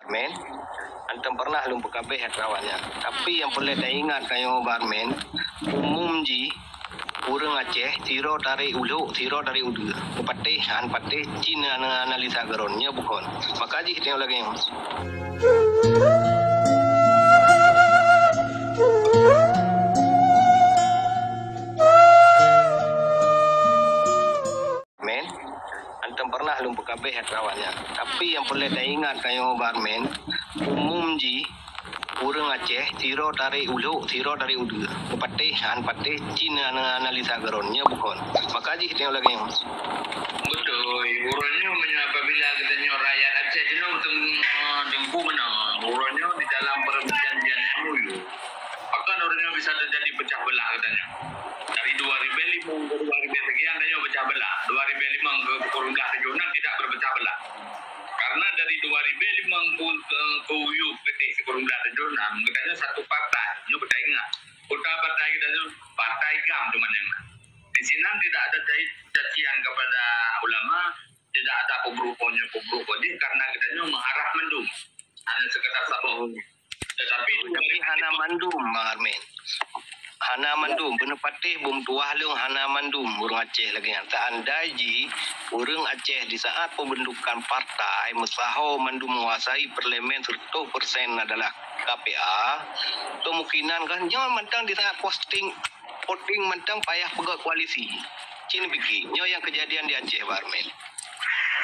Men, antum pernah lumpuh kabeh kawannya. Tapi yang boleh dah ingat kayo barmen, umum ji urang Aceh tiro dari ulu, tiro dari udu. Patih, han patih Cina analisa geronnya bukan. Maka ji tengok lagi. Men, antum pernah lumpuh kabeh kawannya. Tapi yang boleh dah ingat kayo barmen, umum ji urang Aceh tiro dari ulu, tiro dari udu. Patih, han patih Cina analisa geronnya bukan. Maka ji tengok lagi. Betul, urunnya apabila katanya rakyat Aceh jenuh tempuh menang, urunnya di dalam perjanjian MOU, akan urunnya bisa terjadi pecah belah katanya. Dari 2005 ke 2000 sekian katanya pecah belah. 2005 ke Perumdah Regional tidak berpecah belah. Karena dari 2005 ke Uyup ketik ke Perumdah Regional, katanya satu partai, ini kita ingat. Kota partai katanya partai GAM teman yang di sini tidak ada cacian kepada ulama, tidak ada pemberuponya karena katanya mengarah mendung, hanya sekedar sabung. Tetapi hana mandum Bang Armin. Hana mandum benar patih bum tuah leung hana mandum urang Aceh lagi tak andai ji urang Aceh di saat pembentukan partai musaho mandum menguasai parlemen 100% adalah KPA, kemungkinan kan jangan mentang di saat voting mentang payah pegang koalisi. Cini pikir, nyo yang kejadian di Aceh Barmen.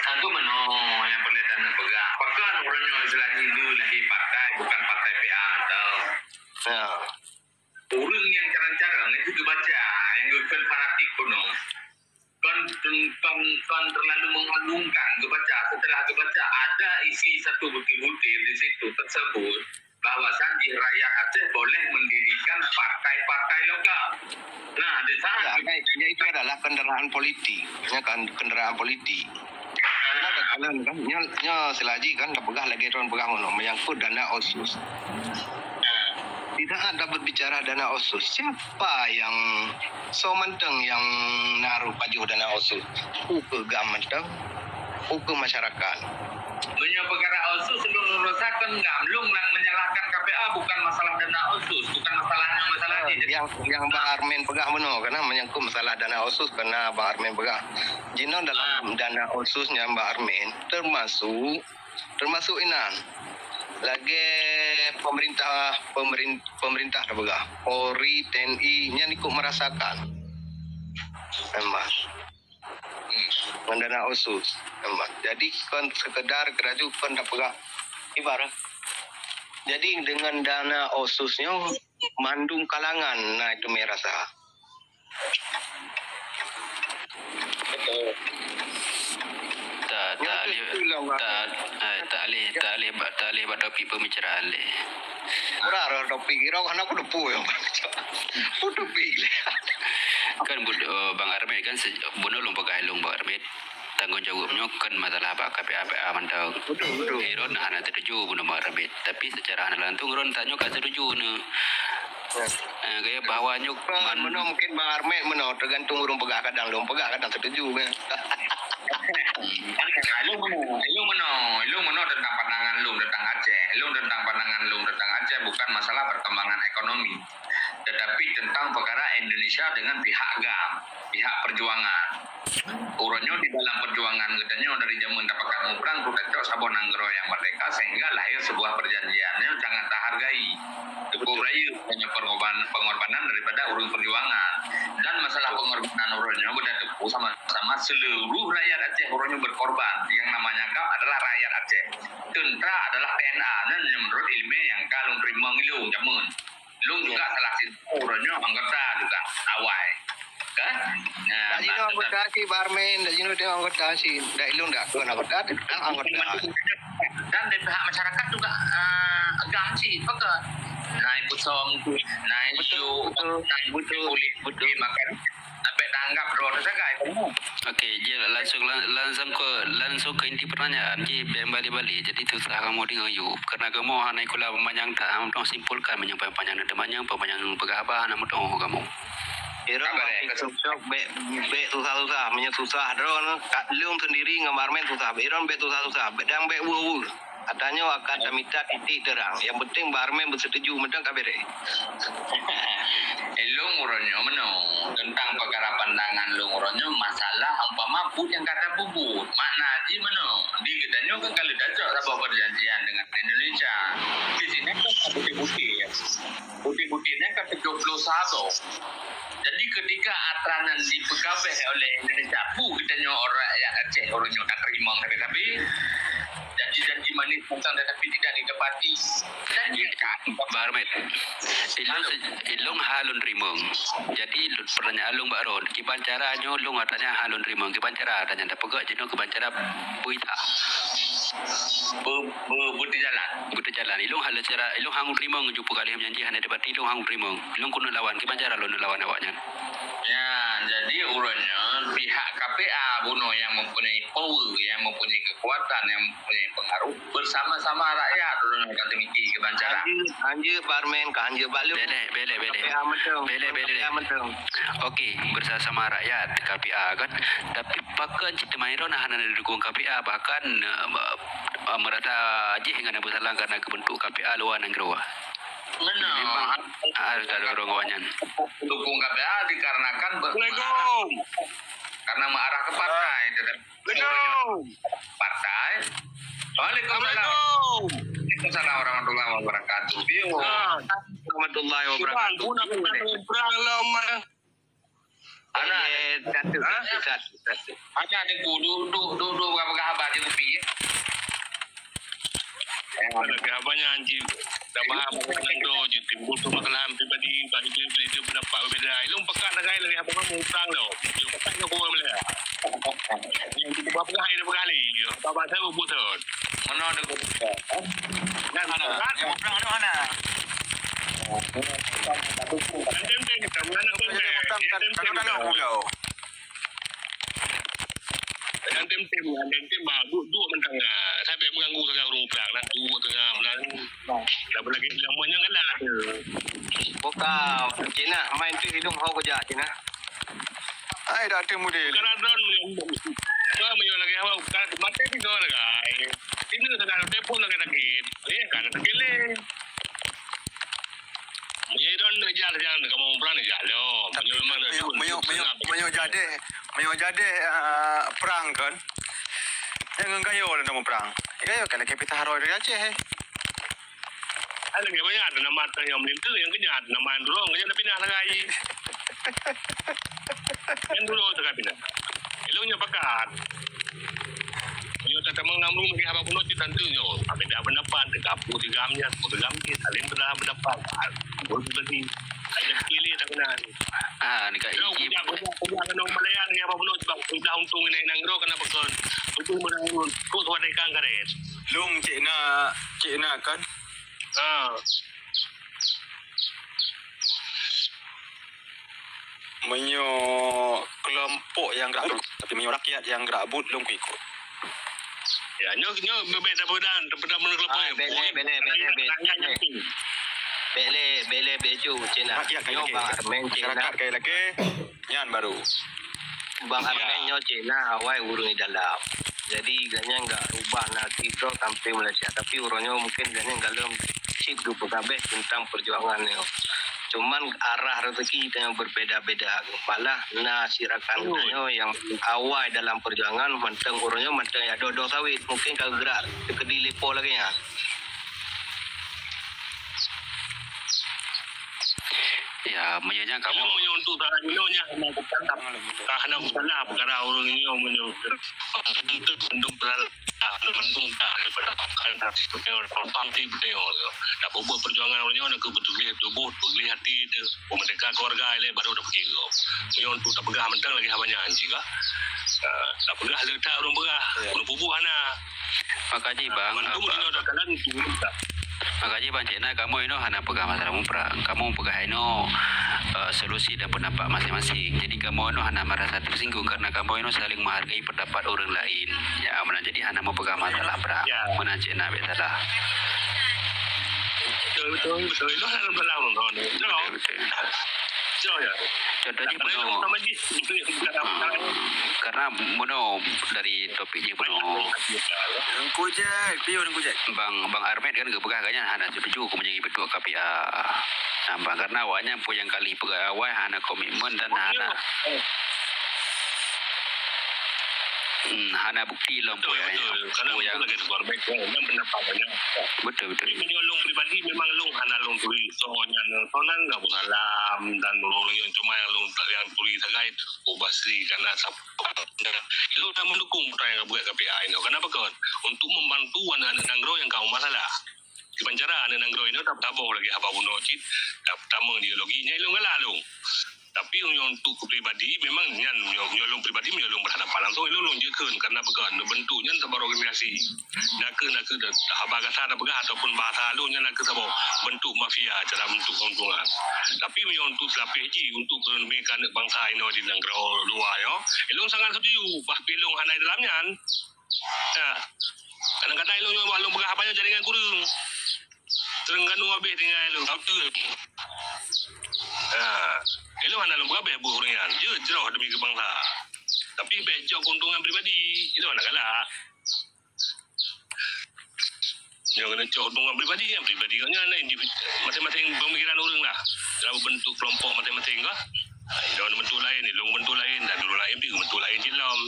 aku menolak yang perlihatkan pegang. Pegang orangnya selagi itu lagi partai, bukan partai PA atau. Nah. Orang yang cara-cara itu dibaca, yang bukan fanatik kuno. Kan terlalu mengagungkan kebaca. Setelah kebaca ada isi satu butir-butir di situ tersebut bahwasan di rakyat Aceh boleh mendirikan partai-partai lokal. Nah, di sana ya, itu adalah kendaraan politik, kendaraan politik. Karena kan nya selaji kan pegah lagi ron pegah ngono menyangkut dana OSUS. Tidak ada berbicara dana OSUS. Siapa yang so menteng yang naruh pajuh dana OSUS? Hukum menteng, hukum masyarakat. Banyak perkara OSUS sebelum merusakan ngamlung dan menyalahkan KPA bukan masalah dana OSUS, bukan masalahnya masalah yang Bang Armin pegah benar karena menyangkut masalah dana OSUS karena Bang Armin pegah. Jino dalam dana OSUSnya Bang Armin termasuk inan lagi pemerintah dah pegah Polri TNI nya ikut merasakan memang dana OSUS memang. Jadi kan sekedar kerajukan dah pegah ibarat. Jadi dengan dana OSUSnya mandung kalangan, nah itu merasa. Betul. Tak boleh buat topik pembicaraan le. Ora topik kira kan aku depu yang topik. Kan Bang Armet kan belum pakai long Bang Armet. Tanggung jawabnya kan masalah apa KPA mantau. Betul. Iron nak tertuju guna Bang Armet. Tapi secara langsung Iron tanya kat tertuju ne. Gaya bawahnya mungkin Bang Armet tergantung urung pegah kadang setuju kan. Lu tentang pandangan lu tentang Aceh. Tentang Aceh bukan masalah perkembangan ekonomi, tetapi tentang perkara Indonesia dengan pihak GAM, pihak perjuangan. Urunnya di dalam perjuangan katanya dari zaman dapatkan perang tuh sabon anggro yang merdeka sehingga lahir sebuah perjanjiannya jangan tak hargai. Cukup rayu hanya pengorbanan daripada urun perjuangan dan masalah pengorbanan urunnya udah tepu sama seluruh rakyat Aceh urunnya berkorban. Yang namanya GAM adalah rakyat Aceh. Tentara adalah TNA dan menurut ilmu yang kalung terima ngilung jamun. Lung juga salah situ urunnya anggota juga awal. Kan? Nah, jino anggota si Barmen, jino dia anggota si, dah ilung dah kan anggota. Dan dari pihak masyarakat juga GAM sih, pekat. Naik pusom, naik su, naik betul, makan. Sampai tanggap roda sagai. Okey, je langsung ke inti pertanyaan. Je balik. Jadi tu setelah kamu dengan Ayub, karena kamu hanai kula memanjang tak, kamu simpulkan menyampaikan panjang pemanjang pegabah nama tahu kamu. Ira susah susah drone kat leum sendiri ngamarmen susah. Iron be susah. Bedang be wu. Katanya akan minta titik terang. Yang penting barmen bersetuju mentang kabere. Elong uronyo menong tentang perkara pandangan lu uronyo masalah umpama pun yang kata bubut makna aja menong di kedanyo kan kalau dacok apa perjanjian dengan Indonesia di sini kan ada putih-putihnya kan 71. Jadi ketika atranan dipegabeh oleh Indonesia kedanyo orang yang Aceh uronyo tak terima tapi janji-janji manis tentang tetapi tidak ditepati dan kan Barmet. Ilung halun rimong. Jadi pertanyaan alung baron. Kiban caranya lung atanya halun rimong. Kiban cara atanya tak pegak jenuh kiban cara buita. Bukti jalan. Buta jalan. Ilung halun cara ilung hangun rimong jumpa kali menjanji hanya dapat ilung hangun rimong. Ilung kuno lawan kiban cara lu lawan awaknya. Ya, jadi urutnya pihak KPA Buno yang mempunyai power, yang mempunyai kekuatan, yang mempunyai pengaruh bersama-sama rakyat urutnya kata miki kebancaran. Anje barmen ka anje balu. Bele. KPA mentang. KPA mentang. Okey, bersama rakyat KPA kan. Tapi pakan cita mainron hana didukung KPA bahkan merata je dengan bersalah karena kebentuk KPA luar negara. Memang harus ada orang kawannya. dukung KPA dikarenakan karena mengarah ke partai. Partai. Waalaikumsalam. Waalaikumsalam warahmatullahi wabarakatuh. Warahmatullahi wabarakatuh. Satu. Ada duduk berapa kabar je kopi. Banyak anjing dah faham do je timbul tu masalah pribadi bagi dia pendapat berbeza ilmu pekat dengan lagi apa kamu perang dah dia pekat kau boleh yang kita berapa kali bapa saya betul Mana ada kopi. dan mana Yang perang ada mana? tempe kita mana tempe yang tempe dua mentang sampai mengganggu tengah rupiah lah dua tengah bulan dah lagi semuanya kan dah Boka Cina main tu hidung hau kerja Cina. Ai dah temu dia. Karena drone menyo lagi hawa kan mate ni go lagi. Ini tengah telefon lagi. Kan takile. Menyo drone jalan kamu perang jalan. Menyo jadi perang kan. Jangan gayo lah nama perang. Gayo kalau kita harus dari Aceh. Ada yang banyak ada nama yang melintu yang kena ada nama yang dulu kena pindah lagi. Yang dulu tak pindah. Ilmunya pakat. Menyo tak mengamru bagi apa pun itu tentunya. Beda pendapat tergabung tigamnya, tigamnya saling berbeda pendapat. Berarti ada pilih tak benar. Dekat Kalau iki punya kena Malaya ni apa pun sebab sudah untung ini nanggro kena pekan. Untung berangul terus wadaikan karet. Long cik nak kan. Menyo kelompok yang gerak tapi menyo rakyat yang gerak but long ikut. Ya, nyo berbeda menurut kelompok. Bele beju Cina. Rakyat kaya Nyo lagi. bang Armen Cina. Masyarakat kaya lagi. Yan baru. Bang Armen nyo Cina awai urung di dalam. Jadi ganya enggak rubah nanti itu sampai Malaysia. Tapi urungnya mungkin ganya galem cip du kabeh tentang perjuangan nyo. Cuman arah rezeki yang berbeda-beda. Malah nasirakan nyo yang awal dalam perjuangan menteng urungnya menteng ya dodo sawit mungkin kau gerak kedi lipo lagi ya. ya menyonya kamu Kamu menyentuh tangan nyonya karena salah perkara orang ini menyo itu sendung beral mendung tak daripada karena parti beliau dah buat perjuangan orangnya nak kebetulan tubuh beli hati itu mereka keluarga ile baru dah pergi menyentuh tak pegah mentang lagi habanya anjing kah tak pegah letak orang pegah orang bubuh ana makanya bang kamu ini dah kanan makanya bang Cina kamu ini hana pegang masalah perang kamu pegang ini solusi dan pendapat masing-masing jadi kamu ini hana merasa tersinggung karena kamu ini saling menghargai pendapat orang lain ya mana jadi hana mau pegang masalah perang mana Cina betalah betul itu dalam betul Jauh ya. Contohnya Kalau Bono, sama je, itu yang perkara. karena Bono dari topiknya Bono, Engkau je, pion engkau je. Bang Armet kan kepegah kanya hana setuju aku menjadi ketua KPA. Nah, bang karena awalnya pun yang kali pegawai hana komitmen dan hana bukti lompo ya. Karena yang lagi korban yang pendapatannya. Betul. Ini menyolong pribadi memang long hana long turi soalnya soalnya nggak salam dan long yang cuma yang turi terkait obasri karena itu udah mendukung yang buat KPA ini. Kenapa kawan? Untuk membantu anak-anak Nanggro yang kamu masalah. Di penjara anak Nanggro ini tak tabung lagi apa bunuh cit, tak tamu ideologinya itu nggak lalu. Tapi untuk pribadi memang nyolong pribadi menyolong berhadapan langsung itu long jekeun karena pekan bentuknya sebuah organisasi nak bahasa ada pegah ataupun bahasa lu nya nak sebuah bentuk mafia cara bentuk keuntungan tapi untuk strategi untuk pendidikan bangsa ini di negara luar yo ilung sangat setuju bah pilung hanai dalamnya ya kadang-kadang ilung pegah apa jaringan kurung terengganu habis dengan ilung tahu Elo mana lu berapa ya buhurian? Jauh demi bangsa. Tapi becok keuntungan pribadi itu mana kalah. Yang kena cok keuntungan pribadi kan individu masing-masing pemikiran orang lah. Dalam bentuk kelompok masing-masing lah. Dalam bentuk lain, bentuk lain dan dulu lain juga bentuk lain jilam.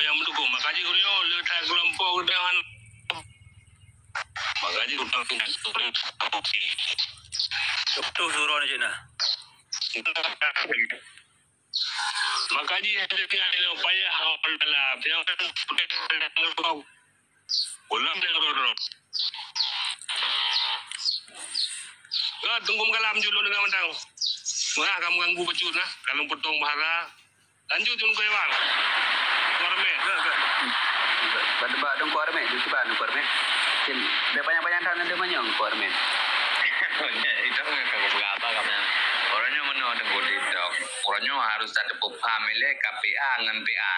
Yang mendukung makanya kurio letak kelompok dengan makanya utang Tu suruh ni cina. Makanya ada upaya hal dalam yang ulang dengan tunggu kalam dulu dengan mentang. Wah, kamu ganggu becut nah. Kalau potong bahara, lanjut dulu ke bang. Kormet. Badba dong Armet, di sebelah dong Armet. Banyak-banyak tahun ada banyak Armet. Itu kalau berapa kamu? Orangnya mana ada godidok. Orangnya harus ada paham KPA dengan PA.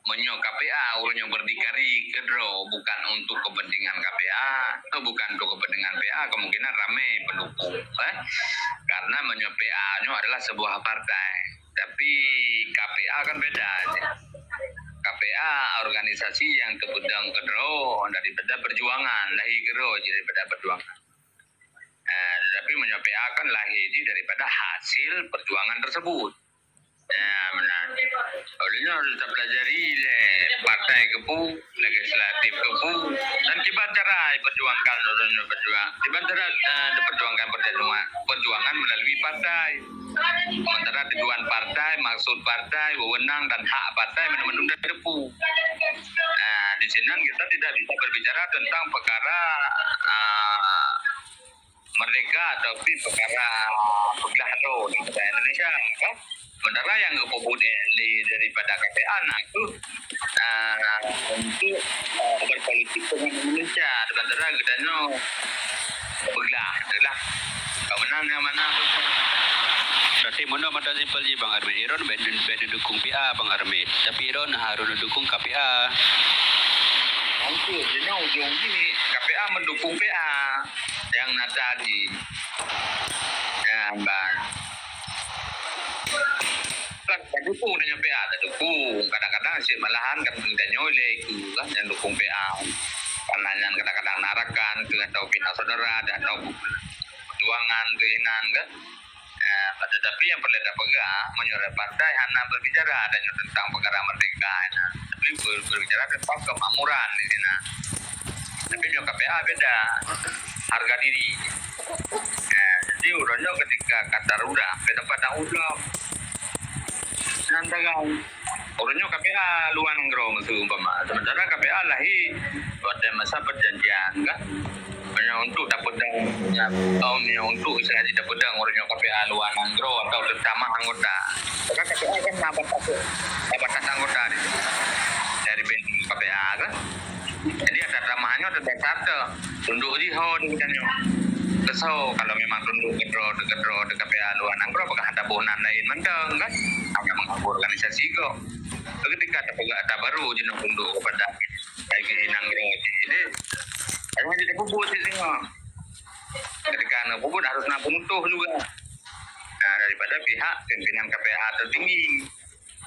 Menyo KPA orangnya berdikari kedro bukan untuk kepentingan KPA, bukan untuk kepentingan PA kemungkinan ramai pendukung. Karena menyo PA-nya adalah sebuah partai. Tapi KPA kan beda aja. KPA organisasi yang terpedang kedro daripada perjuangan, lahi kedro daripada perjuangan. Tapi menyampaikan lahir daripada hasil perjuangan tersebut. Benar. Olehnya harus kita pelajari partai kepu, legislatif kepu, dan tiba cara perjuangkan orangnya berjuang. Tiba cara diperjuangkan perjuangan melalui partai. Sementara tujuan partai, maksud partai, wewenang dan hak partai menunda kepu. Di sini kita tidak bisa berbicara tentang perkara merdeka tapi perkara pegahro di Indonesia kan sementara yang kepuput daripada KPA itu untuk berpolitik dengan Indonesia sementara gedanya pegah adalah kemenangan yang mana Berarti mana mata simpel je Bang Armet. Iron ben dukung PA Bang Armet. Tapi Iron harus dukung KPA. Maksud jadi ujung ini KPA mendukung PA yang tadi. Ya, Bang. Kan dukung dengan PA, dukung. Kadang-kadang sih malahan kan bendanya oleh itu kan yang dukung PA. Karena yang kadang-kadang narakan ke atau pihak saudara atau perjuangan keinginan kan. Tetapi yang perlu pegah menyuruh partai hanya berbicara dan tentang perkara merdeka, tapi berbicara tentang kemakmuran di sini. Tapi juga KPA beda harga diri. Jadi urutnya ketika kata udah, tempat udah, nanti kau urutnya KPA luan ngero musuh umpama. Sementara KPA lahi pada masa perjanjian kan. Untuk dapat tahunnya untuk sengaja dapat orangnya KPA luar Nanggro atau terutama anggota. Karena KPA kan dapat anggota dari bentuk KPA kan. Jadi ada ramahannya ada satu tunduk jihad katanya. Kesau kalau memang tunduk kedro de KPA luar Nanggro apakah ada bonan lain mendeng kan? Apa mengaku organisasi kok. Ketika ada baru jenis tunduk kepada kayak Nanggro jadi hanya tidak bubut di sini. Ketika anak bubut harus nabung utuh juga. Nah, daripada pihak pimpinan KPH tertinggi.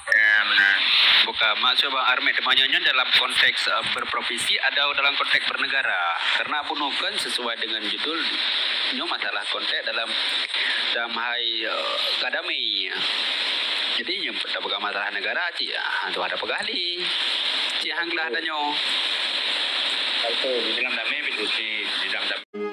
Ya, benar. Bukan maksud Bang Armet demanyanya dalam konteks berprovinsi atau dalam konteks bernegara. Karena bunukan sesuai dengan judul nyo masalah konteks dalam hai kadami. Jadi nyo pada pegang masalah negara cik tu ada pegali. Cik hanglah adanya. Itu di dalam damai itu di dalam